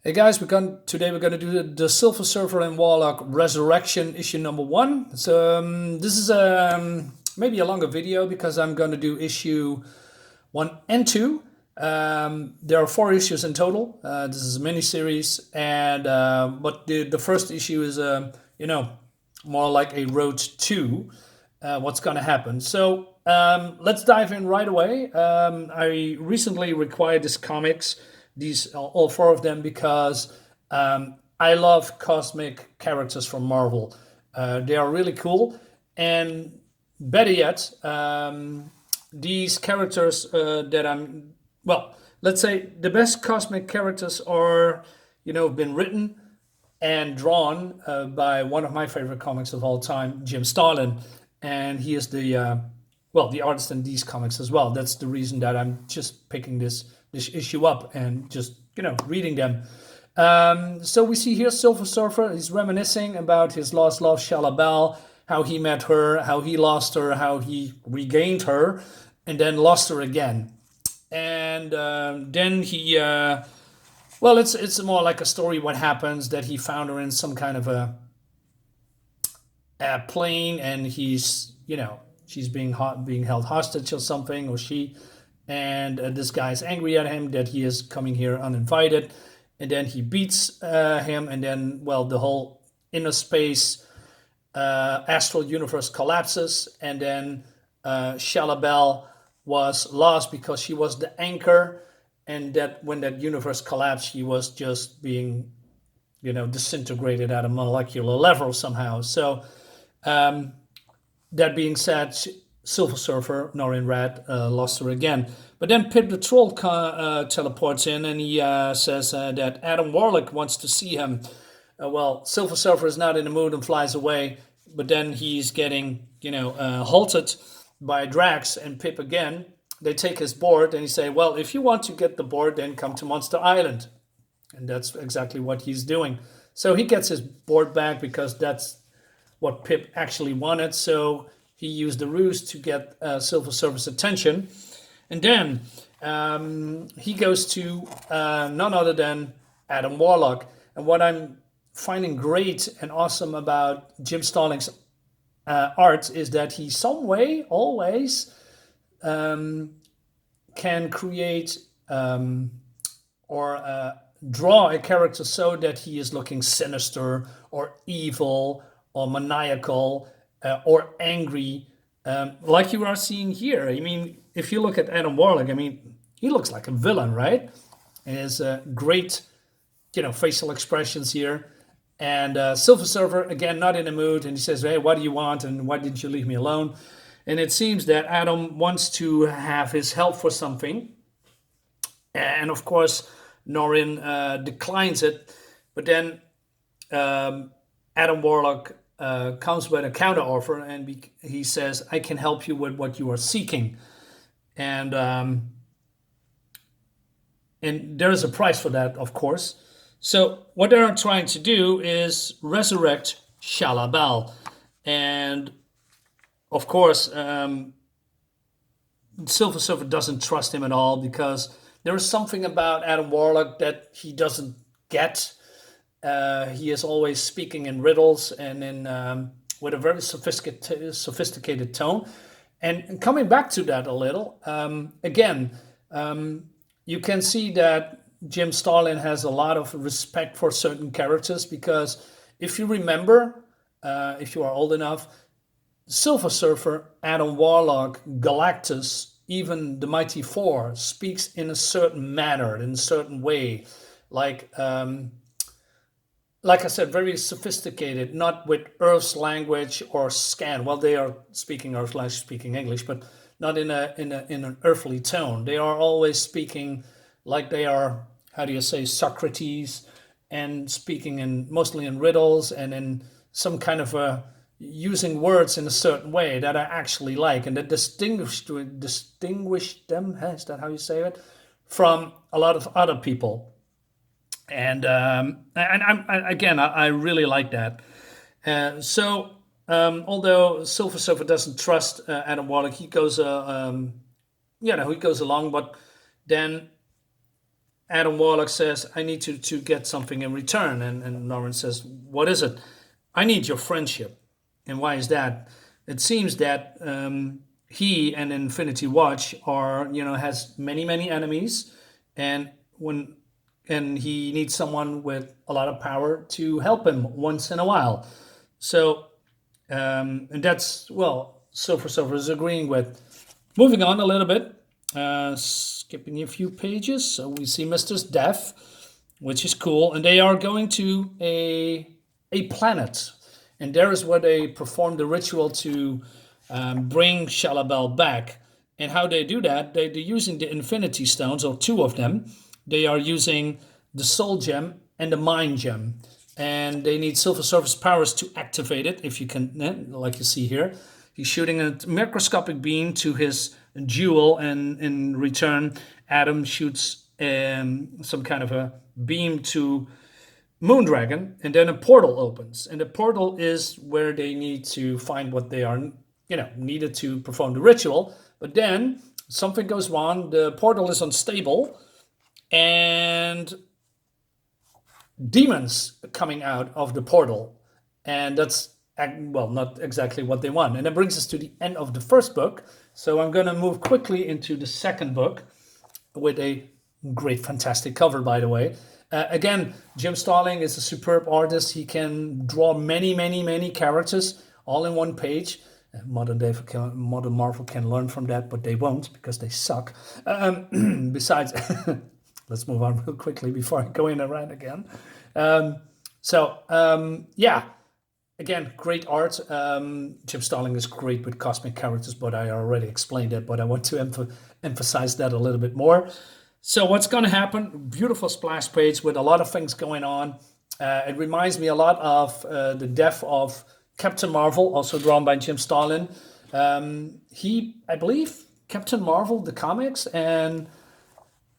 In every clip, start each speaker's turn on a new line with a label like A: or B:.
A: Hey guys, today we're going to do the Silver Surfer and Warlock Resurrection issue number one. So this is maybe a longer video because I'm going to do issue one and two. There are four issues in total. This is a mini series, and but the first issue is more like a road to what's going to happen. So let's dive in right away. I recently acquired this comics, these all four of them, because I love cosmic characters from Marvel. They are really cool, and better yet, these characters that I'm well, let's say the best cosmic characters are been written and drawn by one of my favorite comics of all time, Jim Starlin, and he is the artist in these comics as well. That's the reason that I'm just picking this issue up and just reading them. So we see here Silver Surfer. He's reminiscing about his lost love, Shalla-Bal, how he met her, how he lost her, how he regained her, and then lost her again. And then he well, it's more like a story. What happens that he found her in some kind of a plane, and she's being held hostage or something, or she, and this guy's angry at him that he is coming here uninvited, and then he beats him, and then the whole inner space astral universe collapses, and then Shalla-Bal was lost because she was the anchor, and that when that universe collapsed, she was just being, disintegrated at a molecular level somehow. So that being said, Silver Surfer, Norrin Radd, lost her again. But then Pip the Troll teleports in, and he says that Adam Warlock wants to see him. Silver Surfer is not in the mood and flies away, but then he's getting, halted by Drax and Pip again. They take his board and he say, well, if you want to get the board, then come to Monster Island. And that's exactly what he's doing. So he gets his board back because that's what Pip actually wanted. So he used the ruse to get Silver Surfer's attention. And then he goes to none other than Adam Warlock. And what I'm finding great and awesome about Jim Starlin's art is that he some way always can create or draw a character so that he is looking sinister or evil or maniacal or angry, like you are seeing here. I mean, if you look at Adam Warlock, I mean, he looks like a villain, right? And he has great, facial expressions here. And Silver Surfer, again, not in the mood, and he says, hey, what do you want, and why didn't you leave me alone? And it seems that Adam wants to have his help for something. And of course, Norrin declines it. But then Adam Warlock comes with a counteroffer, and he says, I can help you with what you are seeking. And there is a price for that, of course. So what they're trying to do is resurrect Shalla-Bal. And of course, Silver Surfer doesn't trust him at all because there is something about Adam Warlock that he doesn't get. He is always speaking in riddles and in with a very sophisticated tone. And coming back to that a little, again, you can see that Jim Starlin has a lot of respect for certain characters because if you remember, if you are old enough, Silver Surfer, Adam Warlock, Galactus, even the Mighty Four speaks in a certain manner, in a certain way, like I said, very sophisticated, not with Earth's language or scan. Well, they are speaking Earth language, speaking English, but not in an earthly tone. They are always speaking like they are, how do you say, Socrates, and speaking mostly in riddles and in some kind of a using words in a certain way that I actually like, and that distinguish them. Is that how you say it? From a lot of other people, and I really like that. Although Silver Surfer doesn't trust Adam Warlock, he goes he goes along, but then Adam Warlock says, I need to get something in return. And Norrin says, what is it? I need your friendship. And why is that? It seems that he and Infinity Watch are, has many, many enemies. And he needs someone with a lot of power to help him once in a while. So, and that's, well, Surfer is agreeing with. Moving on a little bit, skipping a few pages. So we see Mr. Death, which is cool. And they are going to a planet. And there is where they perform the ritual to bring Shalla-Bal back. And how they do that, they're using the Infinity Stones, or 2 of them. They are using the Soul Gem and the Mind Gem. And they need Silver Surfer's powers to activate it, if you can, like you see here. He's shooting a microscopic beam to his jewel, and in return, Adam shoots some kind of a beam to Moondragon, and then a portal opens. And the portal is where they need to find what they are, needed to perform the ritual. But then something goes wrong. The portal is unstable, and demons coming out of the portal. And that's, well, not exactly what they want. And that brings us to the end of the first book. So I'm going to move quickly into the second book with a great, fantastic cover, by the way. Again, Jim Starlin is a superb artist. He can draw many, many, many characters all in one page. Modern Marvel can learn from that, but they won't because they suck. Besides, let's move on real quickly before I go in a rant again. Yeah. Again, great art. Jim Starlin is great with cosmic characters, but I already explained it, but I want to emphasize that a little bit more. So what's going to happen? Beautiful splash page with a lot of things going on. It reminds me a lot of the death of Captain Marvel, also drawn by Jim Starlin. I believe, Captain Marvel, the comics, and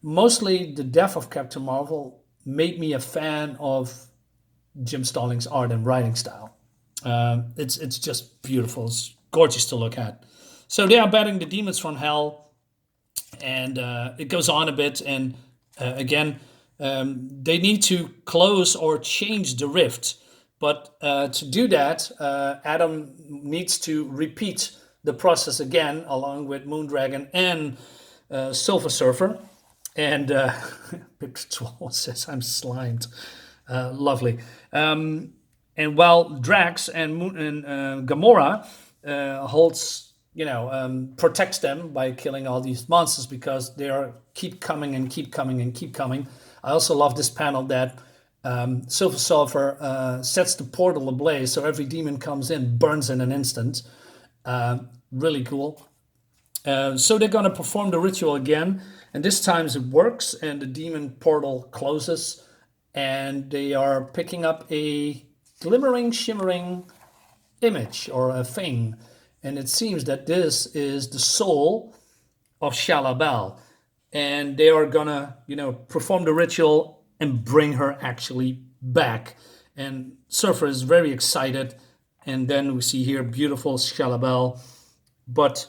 A: mostly the death of Captain Marvel made me a fan of Jim Starlin's art and writing style. It's just beautiful. It's gorgeous to look at. So they are battling the demons from hell. And it goes on a bit, and again, they need to close or change the rift. But to do that, Adam needs to repeat the process again, along with Moondragon and Silver Surfer. And Pip the Troll says, I'm slimed. Lovely. And while Drax and Gamora holds... protects them by killing all these monsters because they are keep coming and keep coming and keep coming. I also love this panel that Silver Surfer sets the portal ablaze, so every demon comes in, burns in an instant. Really cool. So they're going to perform the ritual again, and this time it works, and the demon portal closes, and they are picking up a glimmering, shimmering image or a thing. And it seems that this is the soul of Shalla-Bal. And they are gonna, perform the ritual and bring her actually back. And Surfer is very excited. And then we see here beautiful Shalla-Bal. But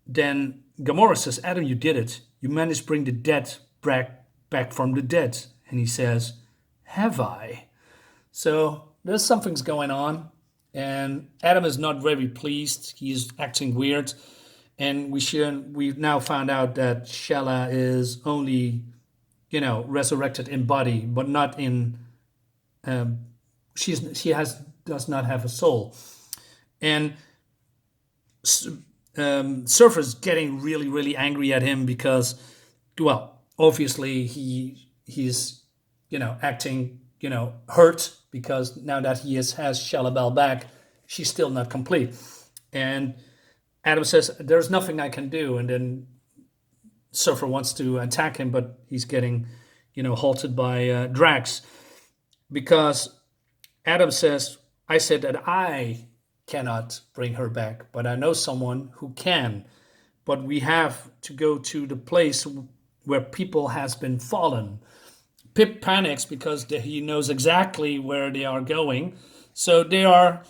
A: then Gamora says, Adam, you did it. You managed to bring the dead back from the dead. And he says, have I? So there's something's going on. And Adam is not very pleased. He is acting weird. And we've now found out that Shalla is only, resurrected in body, but not in, does not have a soul. And Surfer's getting really, really angry at him because, well, obviously he's, acting, hurt because now that he has Shalla-Bal back, she's still not complete. And Adam says, there's nothing I can do. And then Surfer wants to attack him, but he's getting, halted by Drax. Because Adam says, I said that I cannot bring her back, but I know someone who can. But we have to go to the place where people has been fallen. Pip panics because he knows exactly where they are going. So they are,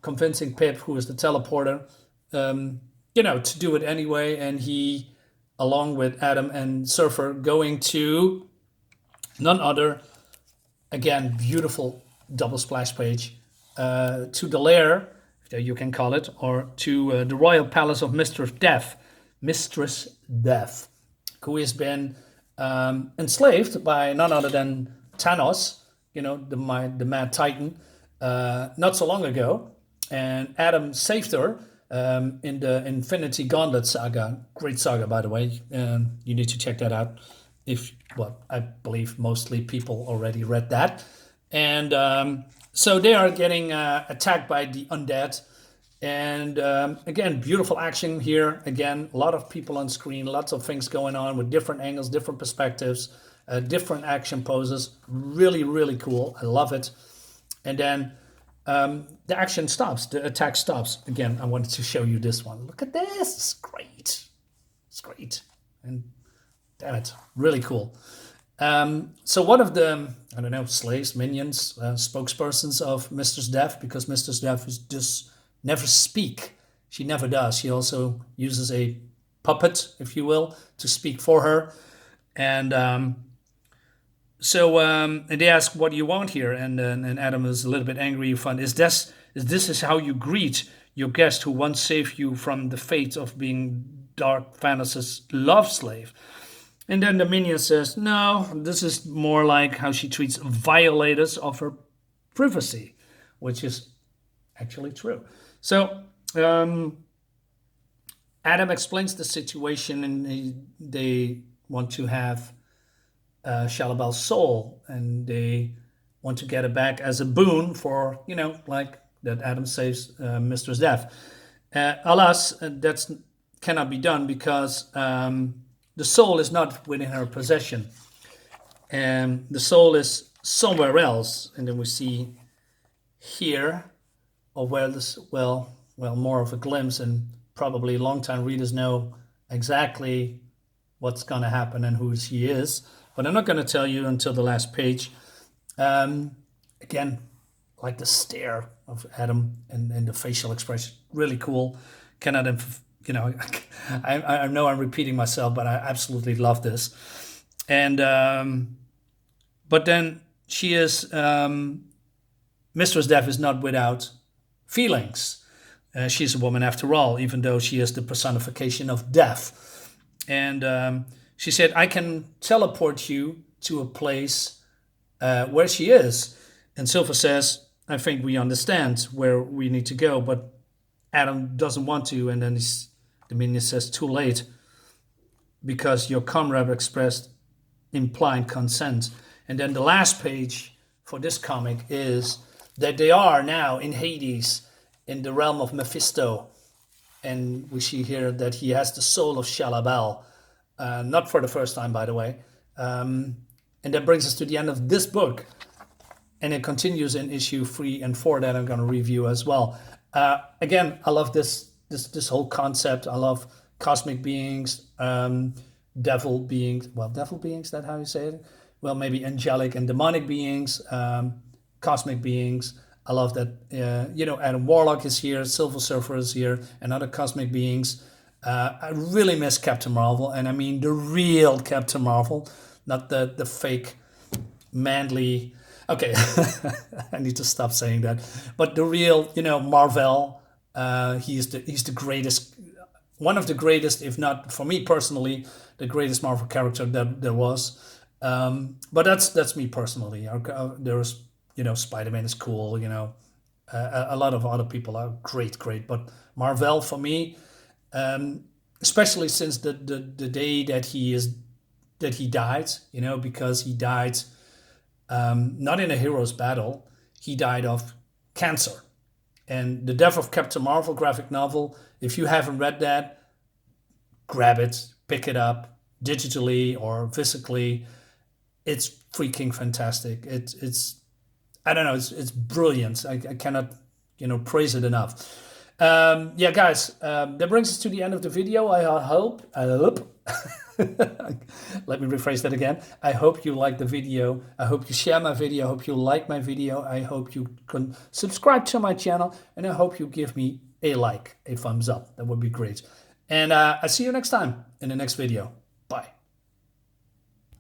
A: convincing Pip, who is the teleporter, to do it anyway. And he along with Adam and Surfer, going to none other, again, beautiful double splash page, to the lair, you can call it, or to the royal palace of Mistress Death, who has been enslaved by none other than Thanos, the Mad Titan, not so long ago. And Adam saved her in the Infinity Gauntlet saga. Great saga, by the way. You need to check that out. I believe mostly people already read that. And so they are getting attacked by the undead. And again, beautiful action here. Again, a lot of people on screen, lots of things going on with different angles, different perspectives, different action poses. Really, really cool. I love it. And then the action stops, the attack stops. Again, I wanted to show you this one. Look at this. It's great. It's great. And damn it, really cool. So one of the, I don't know, slaves, minions, spokespersons of Mistress Death, because Mistress Death is just never speak. She never does. She also uses a puppet, if you will, to speak for her. And and they ask, "What do you want here?" And Adam is a little bit angry. You find, is this how you greet your guest who once saved you from the fate of being Dark Thanos' love slave? And then the minion says, "No, this is more like how she treats violators of her privacy," which is actually true. So Adam explains the situation, and they want to have Shalla-Bal's soul, and they want to get it back as a boon for, like that Adam saves Mistress Death. Alas, that cannot be done because the soul is not within her possession, and the soul is somewhere else. And then we see here, or where this, well, more of a glimpse, and probably long-time readers know exactly what's going to happen and who she is. But I'm not going to tell you until the last page. Again, like the stare of Adam and the facial expression, really cool. Cannot, I know I'm repeating myself, but I absolutely love this. And but then she is, Mistress Death is not without feelings. She's a woman after all, even though she is the personification of death. And she said, "I can teleport you to a place where she is." And Silver says, "I think we understand where we need to go," but Adam doesn't want to. And then the minion says, "Too late, because your comrade expressed implied consent." And then the last page for this comic is that they are now in Hades, in the realm of Mephisto. And we see here that he has the soul of Shalla-Bal. Not for the first time, by the way. And that brings us to the end of this book. And it continues in issue 3 and 4 that I'm going to review as well. Again, I love this whole concept. I love cosmic beings, devil beings. Well, devil beings, is that how you say it? Well, maybe angelic and demonic beings, cosmic beings. I love that, Adam Warlock is here, Silver Surfer is here, and other cosmic beings. I really miss Captain Marvel, and I mean the real Captain Marvel, not the fake, manly. Okay, I need to stop saying that. But the real, Marvel. He's the greatest, one of the greatest, if not for me personally, the greatest Marvel character that there was. But that's me personally. There's, Spider-Man is cool. A lot of other people are great, but Marvel for me. Especially since the day that he died, because he died not in a hero's battle, he died of cancer. And the Death of Captain Marvel graphic novel, if you haven't read that, grab it, pick it up digitally or physically. It's freaking fantastic. It's I don't know, it's brilliant. I cannot praise it enough. Guys, that brings us to the end of the video. I hope. Let me rephrase that again. I hope you like the video. I hope you share my video. I hope you like my video. I hope you can subscribe to my channel. And I hope you give me a like, a thumbs up. That would be great. And I see you next time in the next video.